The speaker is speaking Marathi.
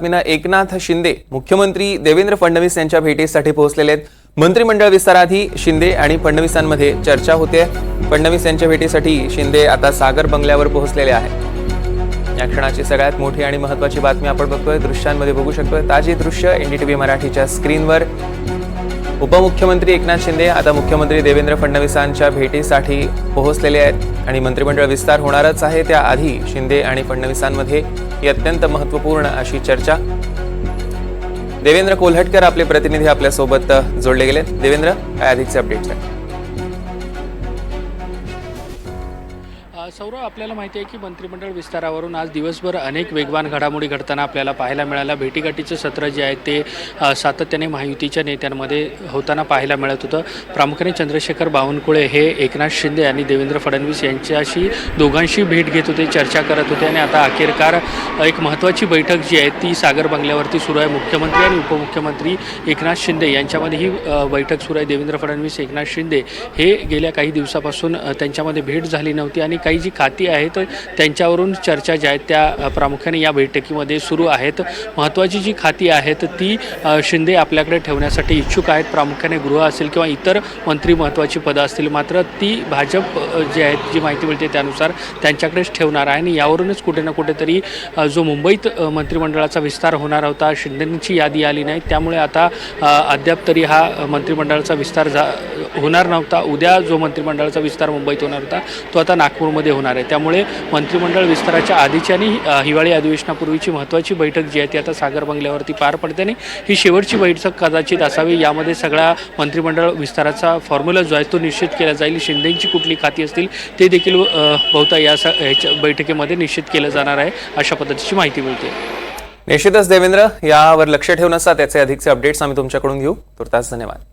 एकनाथ शिंदे मुख्यमंत्री देवेंद्र फडणवीस यांच्या भेटीसाठी पोहोचलेले आहेत। मंत्रिमंडळ विस्ताराआधी शिंदे आणि फडणवीसांमध्ये चर्चा होते। फडणवीस यांच्या भेटीसाठी शिंदे आता सागर बंगल्यावर पोहोचलेले आहेत। या क्षणाची सगळ्यात मोठी आणि महत्त्वाची बातमी आपण बघतोय, दृश्यांमध्ये बघू शकतोय ताजी दृश्य एनडीटीव्ही मराठीच्या स्क्रीनवर। उपमुख्यमंत्री एकनाथ शिंदे आता मुख्यमंत्री देवेंद्र फडणवीसांच्या भेटीसाठी पोहोचलेले आहेत आणि मंत्रिमंडळ विस्तार होणारच आहे त्याआधी शिंदे आणि फडणवीसांमध्ये ही अत्यंत महत्त्वपूर्ण अशी चर्चा। देवेंद्र कोल्हटकर आपले प्रतिनिधी आपल्या सोबत जोडले गेले। देवेंद्र, काय अधिकचे अपडेट्स आहेत? सौरभ, आपल्याला माहिती आहे की मंत्रिमंडळ विस्तारावरून आज दिवसभर अनेक वेगवान घडामोडी घडताना आपल्याला पाहायला मिळाल्या। भेटीगाठीचं सत्र जे आहे ते सातत्याने महायुतीच्या नेत्यांमध्ये होताना पाहायला मिळत होतं। प्रामुख्याने चंद्रशेखर बावनकुळे हे एकनाथ शिंदे आणि देवेंद्र फडणवीस यांच्याशी दोघांशी भेट घेत होते, चर्चा करत होते आणि आता अखेरकार एक महत्त्वाची बैठक जी आहे ती सागर बंगल्यावरती सुरू आहे। मुख्यमंत्री आणि उपमुख्यमंत्री एकनाथ शिंदे यांच्यामध्ये ही बैठक सुरू आहे। देवेंद्र फडणवीस, एकनाथ शिंदे हे गेल्या काही दिवसापासून त्यांच्यामध्ये भेट झाली नव्हती आणि काही जी खाती आहेत त्यांच्यावरून चर्चा ज्या आहेत त्या प्रामुख्याने या बैठकीमध्ये सुरू आहेत। महत्त्वाची जी खाती आहेत ती शिंदे आपल्याकडे ठेवण्यासाठी इच्छुक आहेत, प्रामुख्याने गृह असेल किंवा इतर मंत्री महत्त्वाची पदं असतील, मात्र ती भाजप जे आहेत जी माहिती मिळते त्यानुसार त्यांच्याकडेच ठेवणार आहे आणि यावरूनच कुठे ना कुठेतरी जो मुंबईत मंत्रिमंडळाचा विस्तार होणार होता, शिंदेंची यादी आली नाही, त्यामुळे आता अद्याप तरी हा मंत्रिमंडळाचा विस्तार होणार नव्हता। उद्या जो मंत्रिमंडळाचा विस्तार मुंबईत होणार होता तो आता नागपूरमध्ये होणार आहे। त्यामुळे मंत्रिमंडळ विस्ताराच्या आधीची आणि हिवाळी अधिवेशनापूर्वीची महत्त्वाची बैठक जी आहे ती आता सागर बंगल्यावरती पार पडते आणि ही शेवटची बैठक कदाचित असावी। यामध्ये सगळा मंत्रिमंडळ विस्ताराचा फॉर्म्युला जो आहे तो निश्चित केला जाईल। शिंदेंची कुठली खाती असतील ते देखील बहुधा या बैठकीमध्ये निश्चित केलं जाणार आहे, अशा पद्धतीची माहिती मिळते। निश्चितच देवेंद्र, यावर लक्ष ठेवून असता त्याचे अधिकचे अपडेट्स आम्ही तुमच्याकडून घेऊ। तुर्तास धन्यवाद।